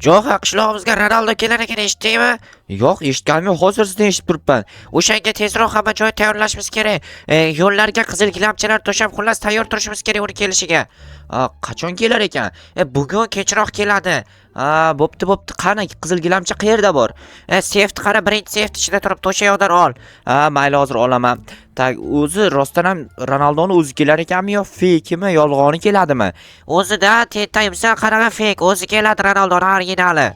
Jo'xa, qishlog'imizga Ronaldo kelar ekan, eshitdingmi? Yo'q, eshitganman, hozir sizdan eshitib turibman. O'shanga tezroq hamma joy tayyorlashimiz kerak. Yo'llarga qizil gilamchalar to'shab, xullas tayyor turishimiz kerak uni kelishiga. Qachon kelar ekan? Bugun kechroq keladi. Bo'pti. Qani qizil gilamcha qayerda bor? Seft qara, birinchi seft ichida turib to'shayoqdan ol. Mayli, hozir olaman. O'zi rostdan ham Ronaldoni o'zi kelar ekanmi yo fake'mi, yolg'oni keladimi? O'zida tetayimsan, qaraga fake, o'zi keladi Ronaldo originali.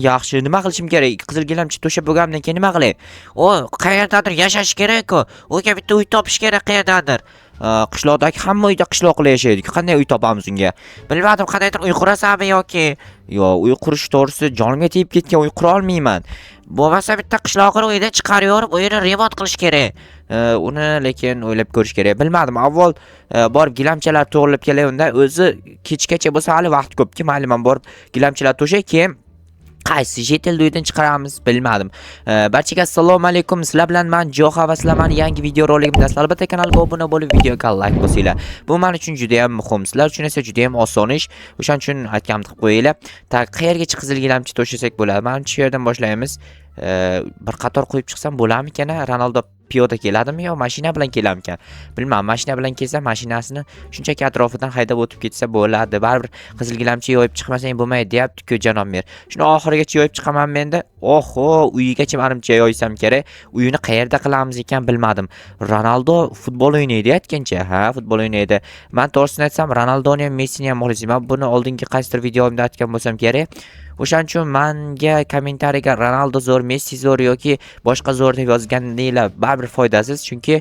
Yaxshi, nima qilishim kerak? Qizil gilamcha to'shab bo'lgandan keyin nima qilay? Qayerdadir yashash kerak-ku. O'ga bitta uy topish kerak qayerdadir. Qishloqdagi hamma uyda qishloqlar yashaydi. Qanday uy topamiz unga? Bilmadim, qandaydir uy qurasanmi yoki uy qurish to'g'risi jonimga tegib ketgan, uy qura olmayman. Bo'lmasa bitta qishloqni uydan chiqarib yorib, uyini remont qilish kerak. Uni lekin o'ylab ko'rish kerak. Bilmadim, avval borib gilamchalar to'g'rilib kelay, unda o'zi kechgacha bo'lsa hali vaqt ko'pki, mayli men borib gilamchalar to'shay, keyin qaysi chet elda uydan chiqaramiz bilmadim. Barchaga assalomu alaykum. Sizlar bilan men Jo'xa va sizlar meni yangi video roligimda. Albatta kanalga obuna bo'lib, videoga like bosinglar. Bu men uchun juda ham muhim. Sizlar uchun esa juda ham oson ish. O'shaning uchun aytganimni qilib qo'yinglar. Qayergacha qizil gilamcha to'shasak bo'ladi? Mana shu yerdan boshlaymiz. Bir qator qo'yib chiqsam bo'larmikan? Ronaldo piyoda keladimi yo mashina bilan kelarmikan? Bilmadim, mashina bilan kelsa mashinasini shunchaki atrofidan haydab o'tib ketsa bo'ladi. Baribir qizil gilamcha yoyib chiqmasang bo'lmaydi, deyapti-ku janob mer. Shuni oxirigacha yoyib chiqaman menda. Oho, uyigacha menimcha yoysam kerak. Uyini qayerda qilamiz ekan bilmadim. Ronaldo futbol o'ynaydi aytgancha. Futbol o'ynaydi. Men to'g'risini aytsam, Ronaldoni ham Messini ham muxlisman. Buni oldingi qaysidir videomda aytgan bo'lsam kerak. O'shaning uchun menga kommentariyaga Ronaldo zo'r, Messi zo'r yoki boshqa zo'r deb yozganinglar baribir foydasiz, chunki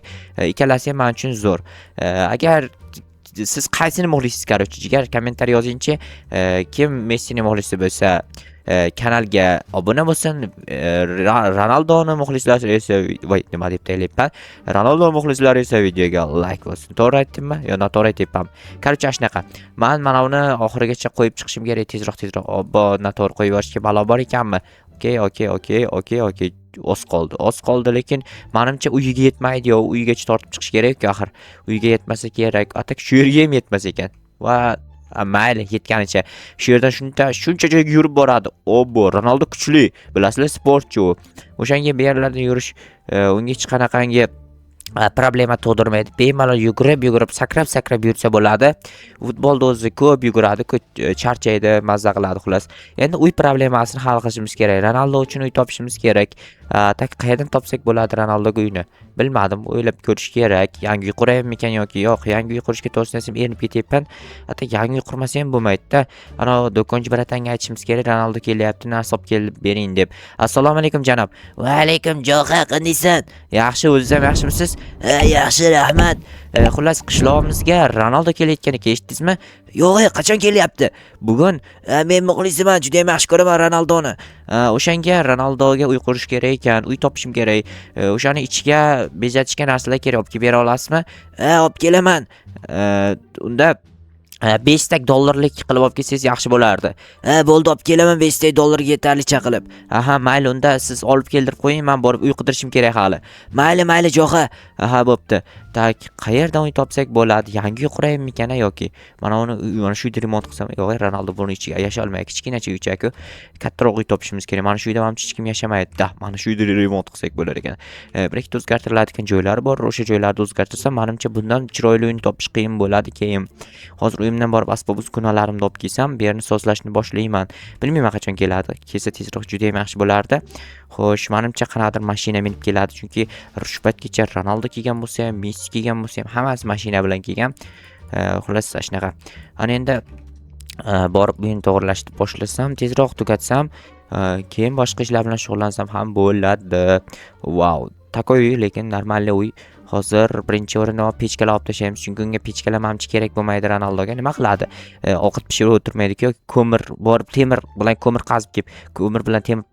ikkalasi ham men uchun zo'r. Agar siz qaysini muxlissiz, короче, jigar kommentariy yozingchi, kim Messini muxlisi bo'lsa kanalga obuna bo'lsin, Ronaldoni muxlislari esa nima deb taylayapman, Ronaldo muxlislari esa videoga like bo'lsin. To'g'ri aytdimmi yo noto'g'ri aytyapman? Короче, shunaqa. Men mana uni oxirigacha qo'yib chiqishim kerak, tezroq. Noto'g'ri qo'yib yuborishga balo bor ekanmi? Okey. Oz qoldi, lekin menimcha uyiga yetmaydi yo uyigacha tortib chiqish kerak-ku axir. Uyiga yetmasa kerak, atak shu yerga ham yetmas ekan. Va mayli, yetganicha. Shu yerdan shuncha joyga yurib boradi. Ronaldo kuchli. Bilasizlar, sportchi u. O'shanga bu yerlarda yurish unga hech qanaqangi problema tug'dirmaydi. Bemalol yugurib, sakrab yursa bo'ladi. Futbolda o'zi ko'p yuguradi, charchaydi, mazza qiladi xullas. Endi uy problemasini hal qilishimiz kerak. Ronaldo uchun uy topishimiz kerak. Qayerdan topsak bo'ladi Ronaldoga uyni? Bilmadim, o'ylab ko'rish kerak. Yangi uy qurayapmikan yoki yo'q? Yangi uy qurishga to'snasam erinib ketyapman. Yangi uy qurmasa ham bo'lmaydi-da. Ana do'konchi bratanga aytishimiz kerak, Ronaldo kelyapti, narsa olib kelib bering deb. Assalomu alaykum janob. Va alaykum Jo'xa, qandaysan? Yaxshi, o'zingiz ham yaxshimisiz? Yaxshi, rahmat. Xullas, qishlog'imizga Ronaldo kelayotgan ekan, eshitdingizmi? Yo'q, qachon kelyapti? Bugun men muxlisiman, juda ham yaxshi ko'raman Ronaldoni. O'shanga Ronaldoga uy qurish kerak ekan, uy topishim kerak. O'shani ichiga bezatishga narsalar kerak, olib kelib bera olasizmi? Olib kelaman. Unda $5 qilib olib kelsangiz yaxshi bo'lardi. Bo'ldi, olib kelaman, $5 yetarlicha qilib. Mayli, unda siz olib keldirib qo'ying, men borib uy qidirishim kerak hali. Mayli Jo'xa. Bo'pti. Qayerdan uy topsak bo'ladi? Yangi uy qurayapmikan yoki mana uni shu yerda remont qilsam? Yo'q, Ronaldo buni ichiga yasha olmaydi. Kichkinacha uychaku. Kattaroq uy topishimiz kerak. Mana shu uyda ham hech kim yashamaydi-da. Mana shu yerda remont qilsak bo'lar ekan. Bir-ikki o'zgartiriladigan joylari bor. O'sha joylarni o'zgartirsam, menimcha bundan chiroyli uyni topish qiyin bo'ladi keyin. Hozir uyimdan borib asbob uskunalarimni olib kelsam, bu yerni sozlashni boshlayman. Bilmayman qachon keladi. Kelsa tezroq juda ham yaxshi bo'lardi. Xo'sh, menimcha qanaqadir mashina minib keladi, chunki rushbatgacha Ronaldo kelgan bo'lsa ham, Messi kelgan bo'lsa ham, hammasi mashina bilan kelgan. Xullas, shunaqa. Ana endi borib uyni to'g'rilashni boshlasam, tezroq tugatsam, keyin boshqa ishlar bilan shug'ullansam ham bo'ladi. Wow, takoy uy, lekin normalniy uy. Hozir birinchi o'rinda pechkalar olib tashlaymiz, chunki unga pechkalar mamchi kerak bo'lmaydi Ronaldoga. Nima qiladi? Ovqat pishirib o'tirmaydi-ku, ko'mir borib temir bilan ko'mir qazib kelib, ko'mir bilan temir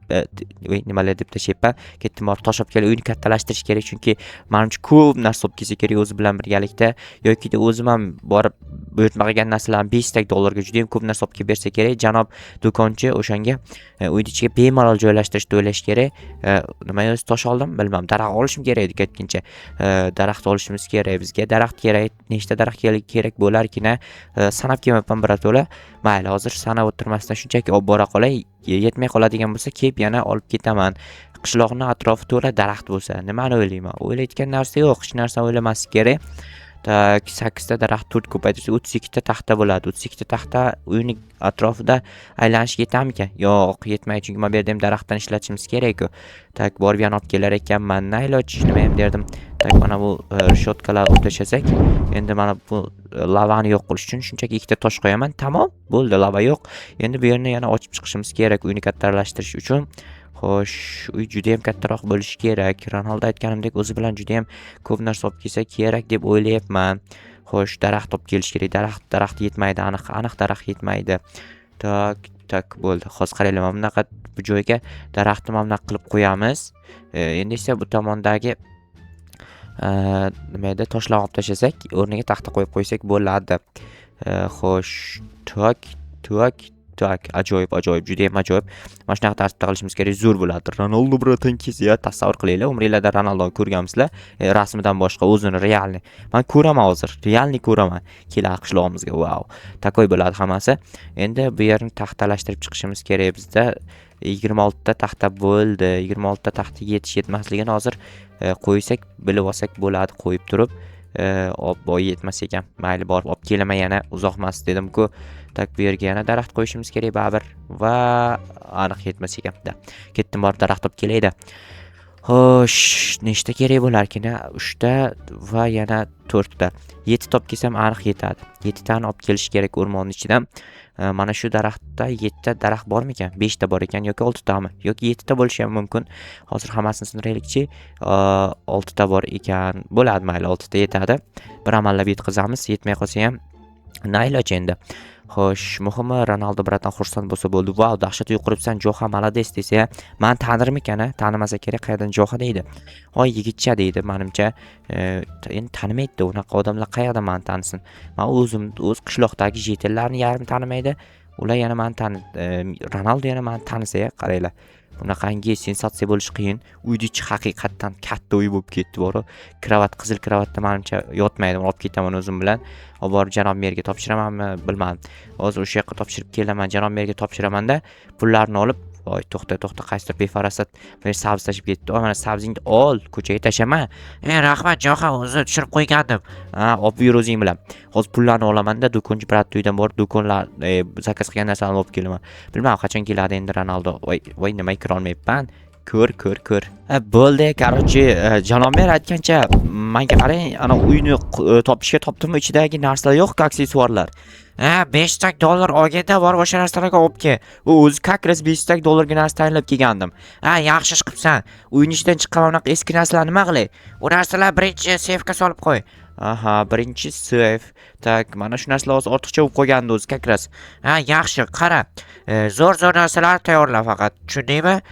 nimalar deb tashlayapman. Ketdim, borib tosh olib kelib uyni kattalashtirish kerak, chunki menimcha ko'p narsa olib kelsa kerak o'zi bilan birgalikda, yoki o'zim ham borib buyurtma qilgan narsalarni $5 juda ham ko'p narsa olib kelib bersa kerak. Janob do'konchi o'shanga uyni ichiga bemalol joylashtirishni o'ylash kerak. Nima o'zi tosh oldim, bilmam. Daraxt olishim kerak edi ketguncha. Daraxt olishimiz kerak bizga. Daraxt kerak. Nechta daraxt kerak bo'larkina sanab kelmayapman birato'la. Mayli, hozir sanab o'tirmasdan shunchaki olib bora qolay. yetmay qoladigan bo'lsa kelib yana olib ketaman. Qishloqning atrofi to'la daraxt bo'lsa, nimani o'ylayman? O'ylayotgan narsa yo'q, hech narsa o'ylamaslik kerak. Tak 8 ta daraxt to'rt ko'paytirsa 32 ta taxta bo'ladi. 32 ta taxta uyning atrofida aylanishga yetarmikan? Yo'q, yetmaydi, chunki men bu yerda ham daraxtdan ishlatishimiz kerak-ku. Tak borib yana olib kelar ekanman. Nayloch nima ham derdim. Tak mana bu shotkalar olib tashlasak, endi mana bu lavani yo'q qilish uchun shunchaki ikkita tosh qo'yaman. Tamom, bo'ldi, lava yo'q. Endi bu yerni yana ochib chiqishimiz kerak uyni kattalashtirish uchun. Xo'sh, uy juda ham kattaroq bo'lishi kerak. Ronaldo aytganimdek o'zi bilan juda ham ko'p narsa olib kelsa kerak deb o'ylayapman. Xo'sh, daraxt olib kelish kerak. Daraxt yetmaydi, aniq daraxt yetmaydi. Tak bo'ldi. Hozir qaranglar, mana bunaqa bu joyga daraxtni mana bunaqa qilib qo'yamiz. Endi esa bu tomondagi nima edi, toshlarni olib tashlasak, o'rniga taxta qo'yib qo'ysak bo'ladi. Xo'sh, tak, ajoyib, juda ham ajoyib. Mana shunaqa tartibda qilishimiz kerak, zo'r bo'ladi. Ronaldo bratankiz, ya tasavvur qilinglar, umringlarda Ronaldoni ko'rganmisizlar? Rasmidan boshqa o'zini realni. Men ko'raman hozir, realni ko'raman. Kelar qishlog'imizga, wow. Takoy bo'ladi hammasi. Endi bu yerni taxtalashtirib chiqishimiz kerak bizda. 26 ta taxta bo'ldi. 26 ta taxta yetmasligini hozir qo'ysak, bilib olsak bo'ladi, qo'yib turib. Boy yetmas ekan. Mayli, borib olib kelaman yana, uzoqmas dedim-ku. Tak bu yerga yana daraxt qo'yishimiz kerak baribir va aniq yetmas ekan. Ketdim, borib daraxt olib kelaydi. Xo'sh, nechta kerak bo'larkan? 3 ta va yana 4 ta. 7 ta olib kelsam aniq yetadi. 7 tani olib kelish kerak o'rmonning ichidan. Mana shu daraxtda 7 ta daraxt bormi ekan? 5 ta bor ekan yoki 6 tami? Yoki 7 ta bo'lishi ham mumkin. Hozir hammasini sindiraylikchi. 6 ta bor ekan. Bo'ladi, mayli, 6 ta yetadi. Bir amallab yetkazamiz, yetmay qolsa ham nayloch endi. Xo'sh, muhimi Ronaldo bratan xursand bo'lsa bo'ldi. Wow, dahshat uy quribsan, Joha malades desa, men tanirmikan-a? Tanimasa kerak, qayerdan Joha deydi. Hoy, yigitcha deydi, menimcha. Endi tanimaydi, unaqa odamlar qayerdan meni tanisin? Men o'z qishloqdagi jetellarni yarim tanimaydi. Ular yana meni Ronaldo yana meni tanisa, qaranglar. Bunaqangi sensatsiya bo'lishi qiyin. Uyda ichi haqiqatdan katta uy bo'lib ketdi, bor-ku. Kravat, qizil kravatda menimcha yotmaydi. Olib ketaman o'zim bilan. Olib borib janob merga topshiramanmi, bilmadim. Hozir o'sha yoqqa topshirib kelaman, janob merga topshiraman-da, pullarni olib, voy, to'xta, qaysidir befarasat men sabz tashib ketdi. Mana sabzingni ol, ko'chaga tashlama. Rahmat, Joha, o'zi tushirib qo'ygandim. Olib yur o'zing bilan. Hozir pullarni olaman-da, do'konchi brat uydan borib do'konlar zakaz qilgan narsalarni olib kelaman. Bilmadim qachon keladi endi Ronaldo. Voy, nima kira olmayapman. Ko'r. Bo'ldi, короче, janob mer aytgancha, menga qarang, ana uyni topdimmi, ichidagi narsalar yo'q, aksessuarlar. $500 olganda bor o'sha narsalarga olib kel. O'zi как раз $500 narsa tayinlab kelgandim. Yaxshi ish qilibsan. Uyning ichidan chiqqan unaqa eski narsalar nima qilay? U narsalar birinchi seyfga solib qo'y. Birinchi seyf. Tak, mana shu narsalar hozir ortiqcha bo'lib qolgandi o'zi как раз. Yaxshi, qara. Zo'r narsalar tayyorla faqat. Tushundingmi?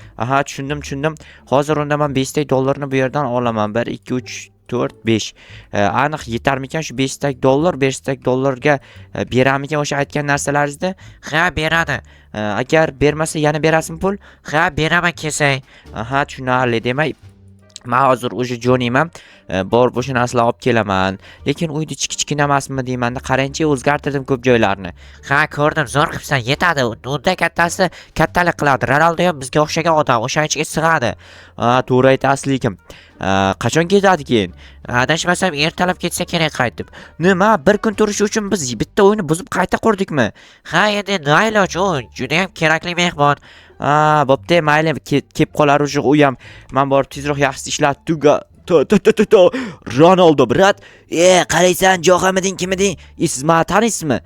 Tushundim. Hozir unda men $500 bu yerdan olaman. 1 2 3 4 5. Aniq yetarmikan shu $500 ga beramikan o'sha aytgan narsalaringizni? Ha, beradi. Agar bermasa yana berasizmi pul? Ha, beraman kelsang. Tushunarli. Demak, men hozir o'sha jo'nayman. Borib o'sha narsalarni olib kelaman. Lekin uyda kichkina emasmi deyman-da, qarangchi, o'zgartirdim ko'p joylarni. Ko'rdim, zo'r qilibsan, yetadi. Unda kattasi kattalik qiladi. Ronaldo ham bizga o'xshagan odam, o'shaning ichiga sig'adi. To'g'ri aytasiz, lekin qachon ketadi keyin? Adashmasam ertalab ketsa kerak qaytib. Nima, bir kun turish uchun biz bitta uyni buzib qayta qurdikmi? Endi nayloj, u juda ham kerakli mehmon. Bo'pti, mayli, kelib qolar o'sha u ham. Men borib tezroq yaxshi ishlatib tuga. Ronaldo brat, qaraysan, Johamiding kimiding? Siz meni taniysizmi?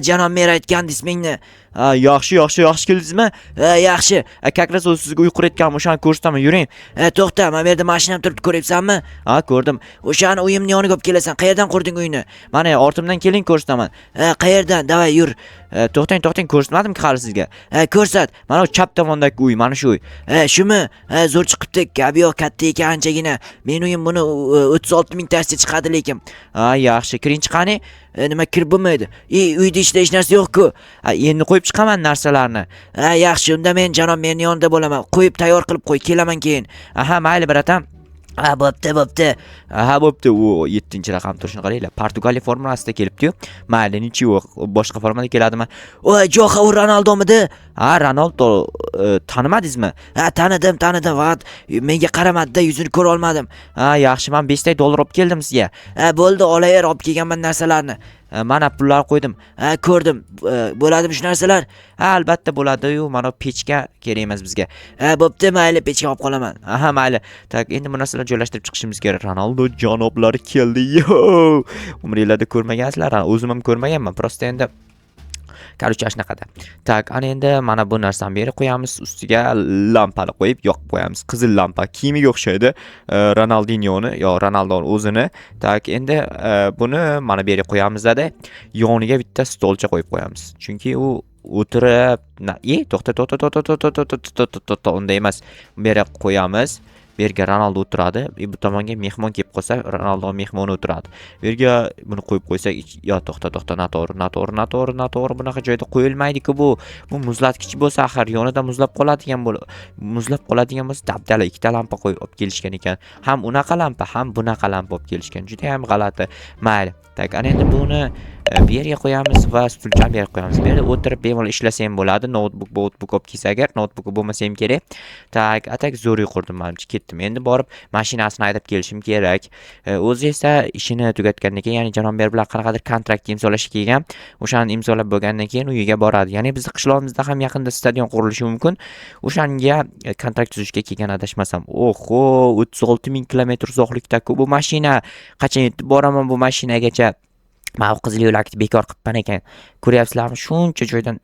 Janob mer aytgan ismingni. Yaxshi keldingizmi? Yaxshi. Как раз sizga uy qurayotgan o'shani ko'rsataman, yuring. To'xta, men bu yerda mashinam turibdi, ko'ryapsanmi? Ko'rdim. O'shani uyimni yoniga olib kelasan. Qayerdan qurding uyni? Mana ortimdan keling, ko'rsataman. Qayerdan? Davay, yur. To'xtang, ko'rsatmadim-ki hali sizga. Ko'rsat. Mana shu chap tomondagi uy, mana shu uy. Shumi? Zo'r chiqibdi. Gabi yo'q, katta ekan anchagina. Men uyim buni 36 ming tashga chiqadi lekin. Yaxshi, kiring chiqani. Nima kirib bo'lmaydi? Uyda hech narsa yo'q-ku. Endi qo'yib chiqaman narsalarni. Yaxshi, unda men janob meni yonida bo'laman. Qo'yib tayyor qilib qo'y, kelaman keyin. Mayli bratam. Ha, bo'pti. Ha, bo'pti. U 7-raqam turishini qaranglar. Portugaliya formulasida kelibdi-yu. Mayli, nechi yo'q. Boshqa formada keladimi? Voy, Joxa u Ronaldomidi? Ha, Ronaldo tanimadingizmi? Ha, tanidim. Faqat menga qaramadida, yuzini ko'ra olmadim. Ha, yaxshi, men 5 ta dollar olib keldim sizga. Ha, bo'ldi, olaver, olib kelganman narsalarni. Mana pullar qo'ydim. Ha, ko'rdim. Bo'ladimi shu narsalar? Ha, albatta bo'ladi-yu. Mana pechga kerak emas bizga. Ha, bo'pti, mayli, pechga olib qolaman. Aha, mayli. Tak, endi bu narsalarni joylashtirib chiqishimiz kerak. Ronaldo janoblari keldi. Yo! Umringlarda ko'rmagansizlar. O'zim ham ko'rmaganman. Prosta endi короче, shunaqada. Tak, ana endi mana bu narsani berib qo'yamiz. Ustiga lampani qo'yib yoqib qo'yamiz. Qizil lampa kiyimiga o'xshaydi. Ronaldinhoni yo Ronaldoni o'zini. Tak, endi buni mana bu yerga qo'yamizda, yoniga bitta stolcha qo'yib qo'yamiz. Chunki u o'tirib, to'xta, unday emas. Bu yerga qo'yamiz. Bu yerga Ronaldo o'tiradi. Bu tomonga mehmon kelib qolsa, Ronaldo mehmoni o'tiradi. Bu yerga buni qo'yib qo'ysak, yo to'xta, noto'g'ri, bunaqa joyda qo'yilmaydi-ku bu. Bu muzlatkich bo'lsa, axir yonida muzlab qoladigan bo'lsa, dabdala ikkita lampa qo'yib olib kelishgan ekan. Ham unaqa lampa, ham bunaqa lampa olib kelishgan. Juda ham g'alati. Mayli. Tak, ana endi buni bu yerga qo'yamiz va stulchani bu yerga qo'yamiz. Bu yerda o'tirib bemalol ishlasa ham bo'ladi. Notebook olib kelsa agar, notebook bo'lmasa ham kerak. Tak, atak zo'r yuqurdim menimcha, ketdim. Endi borib mashinasini haydab kelishim kerak. O'zi esa ishini tugatgandan keyin, ya'ni Janobber bilan qanaqadir kontrakt imzolashi kelgan. O'shani imzolab bo'lgandan keyin uyiga boradi. Ya'ni bizning qishlog'imizda ham yaqinda stadion qurilishi mumkin. O'shanga kontrakt tuzishga kelgan adashmasam. Oho, 36 ming kilometr uzoqlikda-ku bu mashina. Qachon yetib boraman bu mashinagacha? Mana qizil yo'lakni bekor qilibman ekan. Ko'ryapsizlarmi? Shuncha joydan,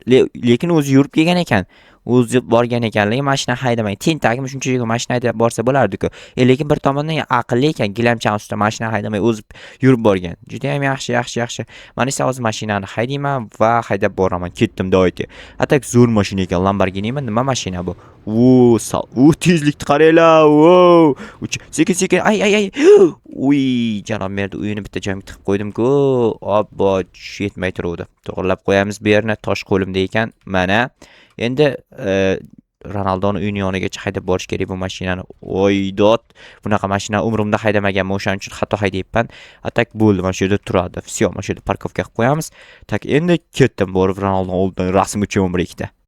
lekin o'zi yurib kelgan ekan. O'zi borgan ekan, lekin mashina haydamay. Tentakmi shuncha joyga mashina haydab borsa bo'lardi-ku. Lekin bir tomondan aqlli ekan, gilamchan ustida mashina haydamay o'zi yurib borgan. Juda ham yaxshi. Men esa hozir mashinani haydayman va haydab boraman. Ketdim doiti. Atak zo'r mashina ekan, Lamborghinimi, nima mashina bu? U tezlikni qaranglar. Sekin. Ay. Uy, janob merdi, uyini bitta joyga tiqib qo'ydim-ku. Obbo, yetmay turuvdi. To'g'rilab qo'yamiz bu yerni. Tosh qo'limda ekan. Mana. Endi Ronaldoni uyini yonigacha haydab borish kerak bu mashinani. Dot. Bunaqa mashina umrimda haydamaganman, o'shaning uchun xato haydayapman. Atak bo'ldi, mana shu yerda turadi. Всё, mana shu yerda parkovka qilib qo'yamiz. Tak, endi ketdim borib Ronaldoning oldidan rasm uchaman bir ikkita.